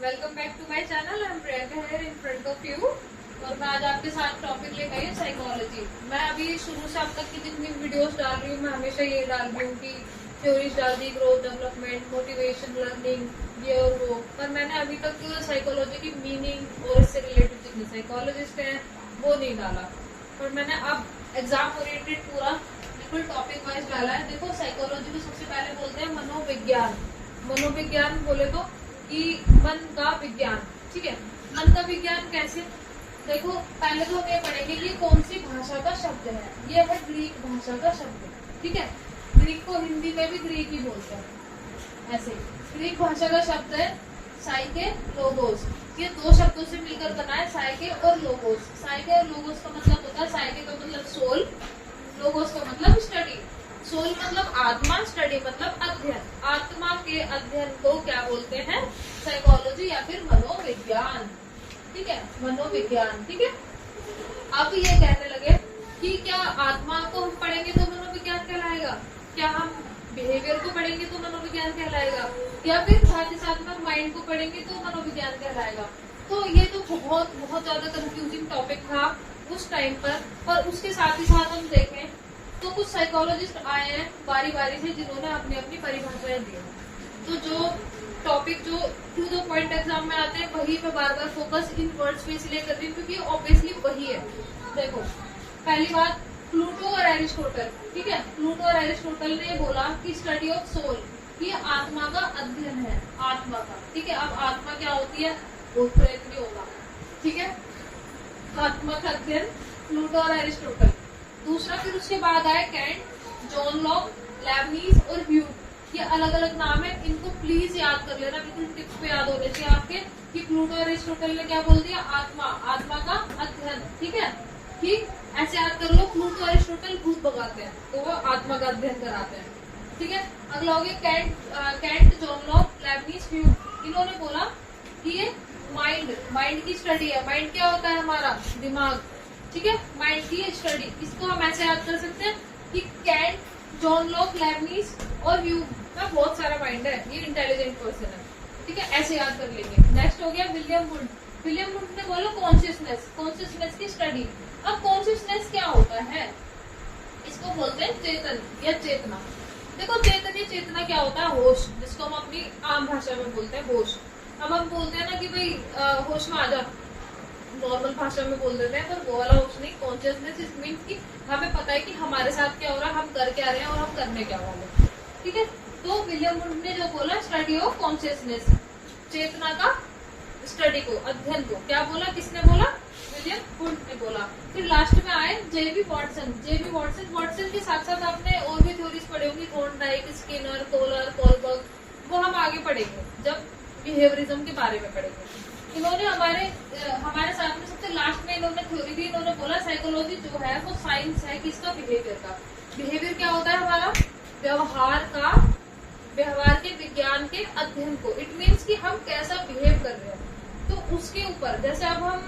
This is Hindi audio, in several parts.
Welcome back to my channel. I am Priyanka here in front of you. और मैं आज आपके साथ टॉपिक लेकर आई हूँ साइकोलॉजी। मैं अभी शुरू से अब तक की जितनी वीडियोस डाल रही हूँ, मैं हमेशा ये डाल रही हूँ कि थ्योरीज डाल दी, ग्रोथ, डेवलपमेंट, मोटिवेशन, लर्निंग, ये और वो। पर मैंने अभी तक साइकोलॉजी की मीनिंग और इससे रिलेटेड जितने साइकोलॉजिस्ट हैं वो नहीं डाला। पर मैंने अब एग्जाम ओरिएंटेड पूरा बिल्कुल टॉपिक वाइज डाला है। देखो, साइकोलॉजी में सबसे पहले बोलते हैं मनोविज्ञान। मनोविज्ञान बोले तो कि मन का विज्ञान। ठीक है, मन का विज्ञान कैसे? देखो, पहले तो हम ये पढ़ेंगे कि कौन सी भाषा का शब्द है। ये है ग्रीक भाषा का शब्द। ठीक है, ग्रीक को हिंदी में भी ग्रीक ही बोलते हैं। ऐसे ग्रीक भाषा का शब्द है साइके, लोगोस। ये दो शब्दों से मिलकर बना है, साइके और लोगोस। साइके और लोगोस का मतलब होता है, साइके का मतलब सोल, लोगोस का मतलब स्टडी। सोल मतलब आत्मा, स्टडी मतलब अध्ययन। आत्मा के अध्ययन को क्या बोलते हैं? साइकोलॉजी या फिर मनोविज्ञान। ठीक है, मनोविज्ञान। ठीक है, अब ये कहने लगे कि क्या आत्मा को हम पढ़ेंगे तो मनोविज्ञान कहलाएगा, क्या हम बिहेवियर को पढ़ेंगे तो मनोविज्ञान कहलाएगा, या फिर साथ ही साथ में माइंड को पढ़ेंगे तो मनोविज्ञान कहलाएगा? तो ये तो बहुत ज्यादा कंफ्यूजिंग टॉपिक था उस टाइम पर। और उसके साथ ही साथ हम देखें तो कुछ साइकोलॉजिस्ट आए हैं बारी बारी से, जिन्होंने अपनी अपनी परिभाषाएं दी। तो जो टॉपिक जो टू द पॉइंट एग्जाम में आते हैं वही पे बार बार फोकस इन वर्ड्स पे इसलिए कर रही हूँ क्योंकि ऑब्वियसली वही है। देखो, पहली बात, प्लूटो और एरिस्टोटल। ठीक है, प्लूटो और एरिस्टोटल ने बोला कि स्टडी ऑफ सोल, ये आत्मा का अध्ययन है, आत्मा का। ठीक है, अब आत्मा क्या होती है वो प्रयत्न नहीं होगा। ठीक है, आत्मा का अध्ययन प्लूटो और एरिस्टोटल। दूसरा, फिर उसके बाद आए कैंट, जॉन लॉक, लेबनीज और ह्यूम। ये अलग अलग नाम है, इनको प्लीज याद कर लेना, बिल्कुल टिप्स पे याद होने चाहिए आपके कि प्लूटो और एरिस्टोटल ने क्या बोल दिया? आत्मा, आत्मा का अध्ययन। ठीक है, ठीक, ऐसे याद कर लो। प्लूटो और एरिस्टोटल भूत भगाते हैं तो वो आत्मा का अध्ययन कराते हैं। ठीक है, अगला हो गया Kant, John Locke, Leibniz, Hume. इन्होंने बोला कि ये माइंड की स्टडी है। माइंड क्या होता है? हमारा दिमाग। ठीक है, माइंड की स्टडी। इसको हम ऐसे याद कर सकते हैं कि कैंट, जॉन लॉक, लेबनीज और ह्यूम का बहुत सारा माइंड है, ये इंटेलिजेंट पर्सन है। ठीक है, ऐसे याद कर लेंगे। नेक्स्ट हो गया विलियम वुड। विलियम वुड ने बोला कॉन्शियसनेस, कॉन्शियसनेस की स्टडी। अब कॉन्शियसनेस क्या होता है? इसको बोलते हैं चेतन या चेतना। देखो, चेतन या चेतना क्या होता है? होश, जिसको हम अपनी आम भाषा में बोलते हैं होश। अब हम बोलते हैं ना कि भाई होश में आ जा, नॉर्मल भाषा में बोल देते हैं, पर वो वाला होश नहीं। कॉन्शियसनेस इट मीन्स कि हमें पता है कि हमारे साथ क्या हो रहा है, हम कर क्या रहे हैं और हम करने क्या वाले। ठीक है, तो विलियम वुड ने जो बोला स्टडी ऑफ कॉन्शियसनेस, चेतना का स्टडी को, अध्ययन को, क्या बोला? किसने बोला? विलियम वुड ने बोला। फिर लास्ट में आए जेबी वॉटसन। जेबी वॉटसन, वॉटसन के साथ साथ आपने और भी थ्योरीज पढ़े होंगी, थॉर्नडाइक, स्किनर, कोलर, कोलबर्ग, वो हम आगे पढ़ेंगे जब बिहेवियरिज्म के बारे में पढ़ेंगे। इन्होंने हमारे साथ में सबसे लास्ट में इन्होंने थ्योरी दी। इन्होंने बोला साइकोलॉजी जो है वो साइंस है किसका? बिहेवियर का। बिहेवियर क्या होता है? हमारा व्यवहार के विज्ञान के अध्ययन को। इट मीन्स कि हम कैसा बिहेव कर रहे हैं, तो उसके ऊपर। जैसे अब हम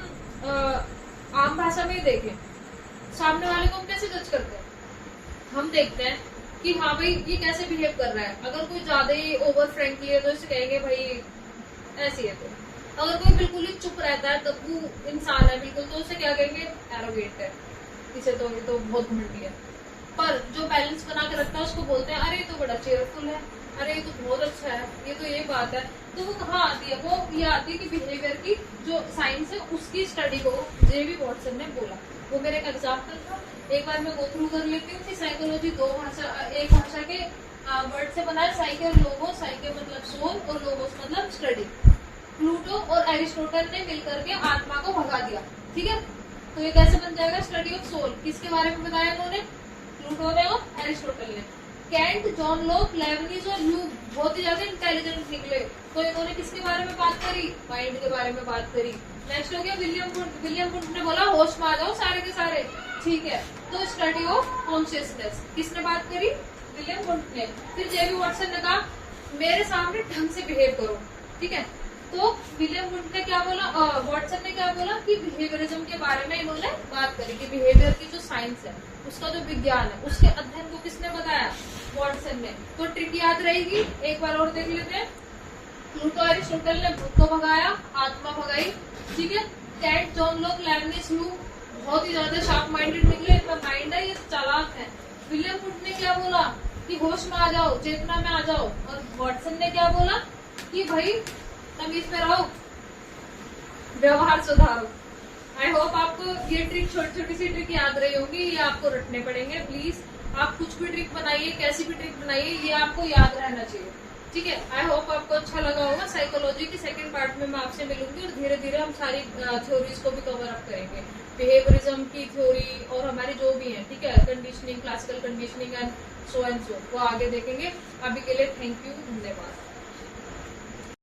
आम भाषा में देखें, सामने वाले को हम कैसे जज करते हैं? हम देखते हैं कि हाँ भाई ये कैसे बिहेव कर रहा है। अगर कोई ज्यादा ही ओवर फ्रेंकली है तो इसे कहेंगे भाई ऐसी है। तो अगर कोई बिल्कुल ही चुप रहता है, तब्बू इंसान है बिल्कुल, तो उसे क्या कहेंगे? एरोगेंट है, इसे तो बहुत घमंडी है। पर जो बैलेंस बना के रखता है उसको बोलते हैं अरे ये तो बड़ा चेयरफुल है, अरे ये तो बहुत अच्छा है, ये तो ये बात है। तो वो कहाँ आती है? वो ये आती है कि बिहेवियर की जो साइंस है उसकी स्टडी को जेबी वॉटसन ने बोला। वो मेरे एक एग्जाम्पल था, एक बार मैं गो थ्रू कर लेती हूँ कि साइकोलॉजी एक भाषा के वर्ड से बना है, साइके और लोगोस। साइके मतलब सोल और लोगोस मतलब स्टडी। प्लूटो और एरिस्टोटल ने मिलकर के आत्मा को भगा दिया। ठीक है, तो ये कैसे बन जाएगा? Study of soul. किसके बारे में बताया इन्होंने? प्लूटो ने और एरिस्टोटल ने। कैंट, जॉन लॉक, लेबनीज और ह्यूम बहुत ही ज्यादा इंटेलिजेंट निकले, तो इन्होंने किसके बारे में बात करी? माइंड के बारे में बात करी। नेक्स्ट हो गया विलियम वुड। विलियम वुड ने बोला होश में आ जाओ सारे के सारे। ठीक है, तो स्टडी ऑफ कॉन्शियसनेस किसने बात करी? विलियम वुड ने। फिर जेबी वॉटसन ने कहा मेरे सामने ढंग से बिहेव करो। ठीक है, तो विलियम वुड ने क्या बोला? वॉटसन ने क्या बोला कि बिहेवियरिज्म के बारे में इन्होंने बात करी कि बिहेवियर की जो साइंस है, उसका जो विज्ञान है, उसके अध्ययन को किसने बताया? वॉटसन ने। तो ट्रिक याद रहेगी, एक बार और देख लेते हैं। प्लूटो एरिस्टोटल ने भूत को भगाया, आत्मा भगाई, ठीक है। कैट जॉन लॉक लेबनिज ह्यू बहुत ही ज्यादा शार्प माइंडेड निकले, इनका माइंड है, ये चालाक है। विलियम फुट ने क्या बोला कि होश में आ जाओ, चेतना में आ जाओ, और वॉटसन ने क्या बोला कि भाई तमीज में रहो, व्यवहार सुधारो। आई होप आपको ये ट्रिक, छोटी छोटी सी ट्रिक याद रही होंगी, ये आपको रटने पड़ेंगे। प्लीज आप कुछ भी ट्रिक बनाइए, कैसी भी ट्रिक बनाइए, ये आपको याद रहना चाहिए, ठीक है। आई होप आपको अच्छा लगा होगा। साइकोलॉजी की सेकंड पार्ट में मैं आपसे मिलूंगी और धीरे धीरे हम सारी थ्योरीज को भी कवर अप करेंगे, बिहेवियरिज्म की थ्योरी और हमारी जो भी है, ठीक है, conditioning, classical conditioning and so, वो आगे देखेंगे। अभी के लिए थैंक यू, धन्यवाद।